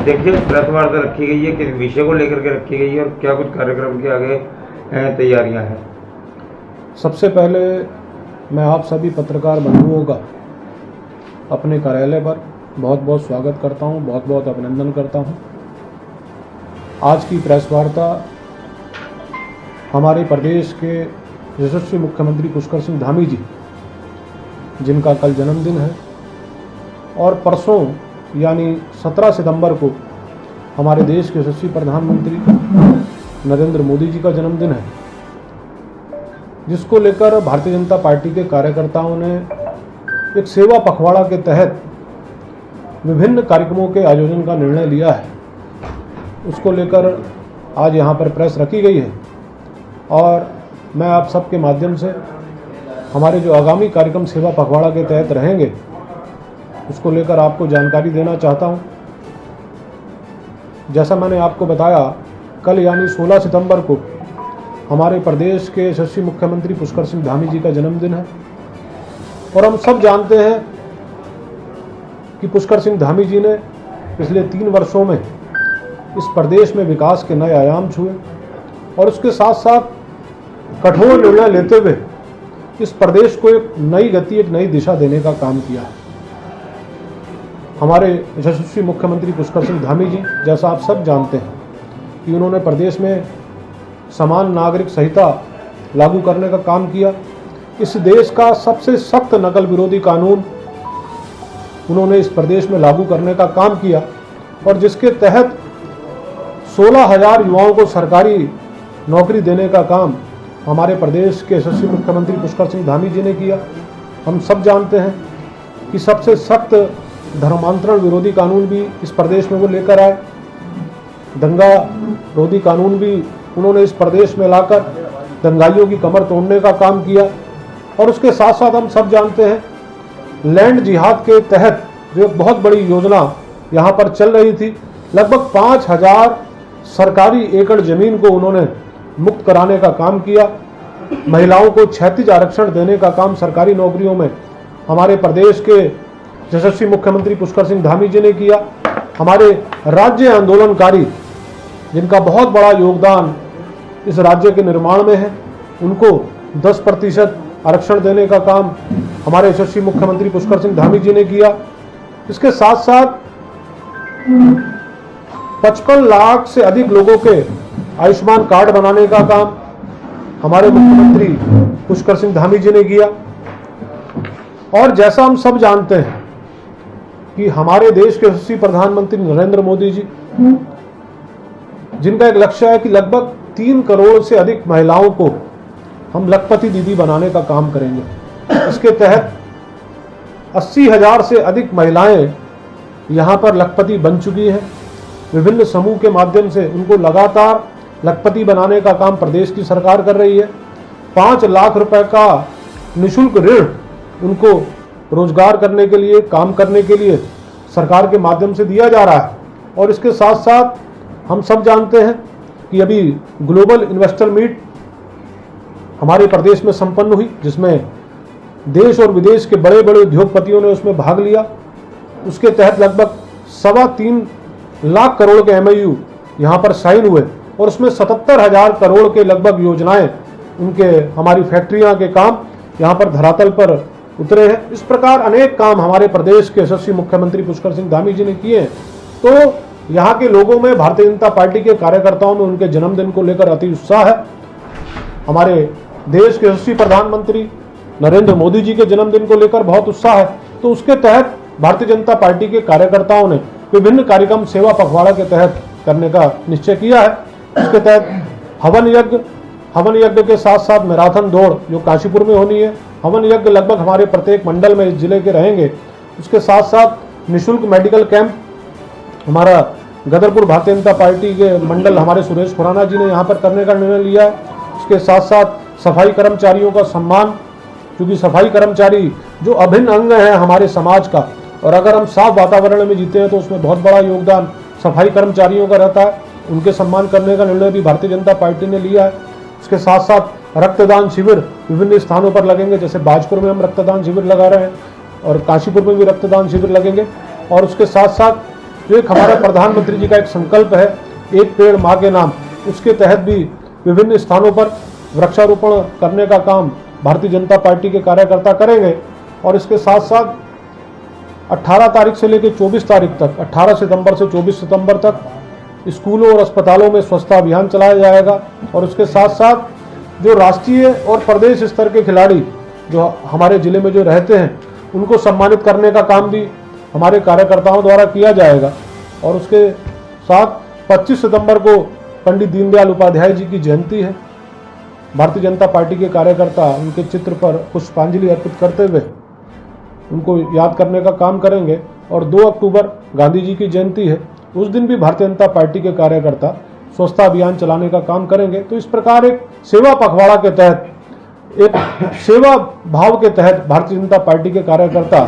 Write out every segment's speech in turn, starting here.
अध्यक्ष प्रेस वार्ता रखी गई है, किस विषय को लेकर के रखी गई है और क्या कुछ कार्यक्रम के आगे तैयारियां हैं? सबसे पहले मैं आप सभी पत्रकार बंधुओं का अपने कार्यालय पर बहुत बहुत स्वागत करता हूं, बहुत बहुत अभिनंदन करता हूं। आज की प्रेस वार्ता हमारे प्रदेश के यशस्वी मुख्यमंत्री पुष्कर सिंह धामी जी, जिनका कल जन्मदिन है, और परसों यानी 17 सितंबर को हमारे देश के यशस्वी प्रधानमंत्री नरेंद्र मोदी जी का जन्मदिन है, जिसको लेकर भारतीय जनता पार्टी के कार्यकर्ताओं ने एक सेवा पखवाड़ा के तहत विभिन्न कार्यक्रमों के आयोजन का निर्णय लिया है। उसको लेकर आज यहाँ पर प्रेस रखी गई है और मैं आप सबके माध्यम से हमारे जो आगामी कार्यक्रम सेवा पखवाड़ा के तहत रहेंगे उसको लेकर आपको जानकारी देना चाहता हूँ। जैसा मैंने आपको बताया, कल यानी 16 सितंबर को हमारे प्रदेश के यशस्वी मुख्यमंत्री पुष्कर सिंह धामी जी का जन्मदिन है और हम सब जानते हैं कि पुष्कर सिंह धामी जी ने पिछले 3 वर्षों में इस प्रदेश में विकास के नए आयाम छुए और उसके साथ साथ कठोर निर्णय लेते हुए इस प्रदेश को एक नई गति, एक नई दिशा देने का काम किया है। हमारे यशस्वी मुख्यमंत्री पुष्कर सिंह धामी जी, जैसा आप सब जानते हैं कि उन्होंने प्रदेश में समान नागरिक संहिता लागू करने का काम किया। इस देश का सबसे सख्त नकल विरोधी कानून उन्होंने इस प्रदेश में लागू करने का काम किया और जिसके तहत 16,000 युवाओं को सरकारी नौकरी देने का काम हमारे प्रदेश के यशस्वी मुख्यमंत्री पुष्कर सिंह धामी जी ने किया। हम सब जानते हैं कि सबसे सख्त धर्मांतरण विरोधी कानून भी इस प्रदेश में वो लेकर आए। दंगा विरोधी कानून भी उन्होंने इस प्रदेश में लाकर दंगाइयों की कमर तोड़ने का काम किया और उसके साथ साथ हम सब जानते हैं लैंड जिहाद के तहत जो एक बहुत बड़ी योजना यहाँ पर चल रही थी, लगभग 5,000 सरकारी एकड़ जमीन को उन्होंने मुक्त कराने का काम किया। महिलाओं को क्षैतिज आरक्षण देने का काम सरकारी नौकरियों में हमारे प्रदेश के यशस्वी मुख्यमंत्री पुष्कर सिंह धामी जी ने किया। हमारे राज्य आंदोलनकारी, जिनका बहुत बड़ा योगदान इस राज्य के निर्माण में है, उनको 10% आरक्षण देने का काम हमारे यशस्वी मुख्यमंत्री पुष्कर सिंह धामी जी ने किया। इसके साथ साथ 55 लाख से अधिक लोगों के आयुष्मान कार्ड बनाने का काम हमारे मुख्यमंत्री पुष्कर सिंह धामी जी ने किया। और जैसा हम सब जानते हैं कि हमारे देश के यशस्वी प्रधानमंत्री नरेंद्र मोदी जी, जिनका एक लक्ष्य है कि लगभग 3 करोड़ से अधिक महिलाओं को हम लखपति दीदी बनाने का काम करेंगे। इसके तहत 80,000 से अधिक महिलाएं यहाँ पर लखपति बन चुकी हैं। विभिन्न समूह के माध्यम से उनको लगातार लखपति बनाने का काम प्रदेश की सरकार कर रही है। 5 लाख रुपए का निःशुल्क ऋण उनको रोजगार करने के लिए, काम करने के लिए सरकार के माध्यम से दिया जा रहा है। और इसके साथ साथ हम सब जानते हैं कि अभी ग्लोबल इन्वेस्टर मीट हमारे प्रदेश में संपन्न हुई, जिसमें देश और विदेश के बड़े बड़े उद्योगपतियों ने उसमें भाग लिया। उसके तहत लगभग 3.25 लाख करोड़ के MOU यहाँ पर साइन हुए और उसमें 77,000 करोड़ के लगभग योजनाएं, उनके हमारी फैक्ट्रियां के काम यहाँ पर धरातल पर उतरे हैं। इस प्रकार अनेक काम हमारे प्रदेश के यशस्वी मुख्यमंत्री पुष्कर सिंह धामी जी ने किए हैं। तो यहाँ के लोगों में, भारतीय जनता पार्टी के कार्यकर्ताओं में उनके जन्मदिन को लेकर अति उत्साह है। हमारे देश के यशस्वी प्रधानमंत्री नरेंद्र मोदी जी के जन्मदिन को लेकर बहुत उत्साह है। तो उसके तहत भारतीय जनता पार्टी के कार्यकर्ताओं ने विभिन्न कार्यक्रम सेवा पखवाड़ा के तहत करने का निश्चय किया है। इसके तहत हवन यज्ञ के साथ साथ मैराथन दौड़ जो काशीपुर में होनी है। हवन यज्ञ लगभग हमारे प्रत्येक मंडल में, इस जिले के रहेंगे। उसके साथ साथ निःशुल्क मेडिकल कैंप हमारा गदरपुर भारतीय जनता पार्टी के मंडल हमारे सुरेश खुराना जी ने यहाँ पर करने का निर्णय लिया है। उसके साथ साथ सफाई कर्मचारियों का सम्मान, क्योंकि सफाई कर्मचारी जो अभिन्न अंग है हमारे समाज का, और अगर हम साफ वातावरण में जीते हैं तो उसमें बहुत बड़ा योगदान सफाई कर्मचारियों का रहता है। उनके सम्मान करने का निर्णय भी भारतीय जनता पार्टी ने लिया है। इसके साथ साथ रक्तदान शिविर विभिन्न स्थानों पर लगेंगे, जैसे बाजपुर में हम रक्तदान शिविर लगा रहे हैं और काशीपुर में भी रक्तदान शिविर लगेंगे। और उसके साथ साथ जो एक हमारे प्रधानमंत्री जी का एक संकल्प है, एक पेड़ माँ के नाम, उसके तहत भी विभिन्न स्थानों पर वृक्षारोपण करने का काम भारतीय जनता पार्टी के कार्यकर्ता करेंगे। और इसके साथ साथ 18 तारीख से लेकर 24 तारीख तक, 18 सितंबर से 24 सितंबर तक स्कूलों और अस्पतालों में स्वच्छता अभियान चलाया जाएगा। और उसके साथ साथ जो राष्ट्रीय और प्रदेश स्तर के खिलाड़ी जो हमारे ज़िले में जो रहते हैं, उनको सम्मानित करने का काम भी हमारे कार्यकर्ताओं द्वारा किया जाएगा। और उसके साथ 25 सितंबर को पंडित दीनदयाल उपाध्याय जी की जयंती है। भारतीय जनता पार्टी के कार्यकर्ता उनके चित्र पर पुष्पांजलि अर्पित करते हुए उनको याद करने का काम करेंगे। और 2 अक्टूबर गांधी जी की जयंती है, उस दिन भी भारतीय जनता पार्टी के कार्यकर्ता स्वच्छता अभियान चलाने का काम करेंगे। तो इस प्रकार एक सेवा पखवाड़ा के तहत, एक सेवा भाव के तहत भारतीय जनता पार्टी के कार्यकर्ता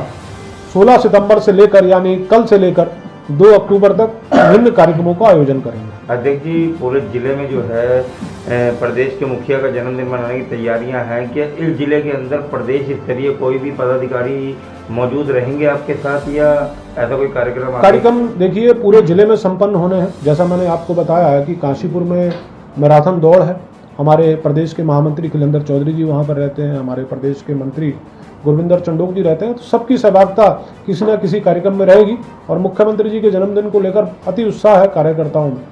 16 सितंबर से लेकर, यानी कल से लेकर 2 अक्टूबर तक विभिन्न कार्यक्रमों का आयोजन करेंगे। अध्यक्ष जी, पूरे जिले में जो है प्रदेश के मुखिया का जन्मदिन मनाने की तैयारियां हैं। क्या इस जिले के अंदर प्रदेश स्तरीय कोई भी पदाधिकारी मौजूद रहेंगे आपके साथ, या ऐसा कोई कार्यक्रम? देखिए, पूरे जिले में संपन्न होने हैं। जैसा मैंने आपको बताया है कि काशीपुर में मैराथन दौड़ है। हमारे प्रदेश के महामंत्री खिलेंद्र चौधरी जी वहाँ पर रहते हैं, हमारे प्रदेश के मंत्री गुरविंदर चंडोक जी रहते हैं। तो सबकी सहभागिता किसी न किसी कार्यक्रम में रहेगी। और मुख्यमंत्री जी के जन्मदिन को लेकर अति उत्साह है कार्यकर्ताओं में।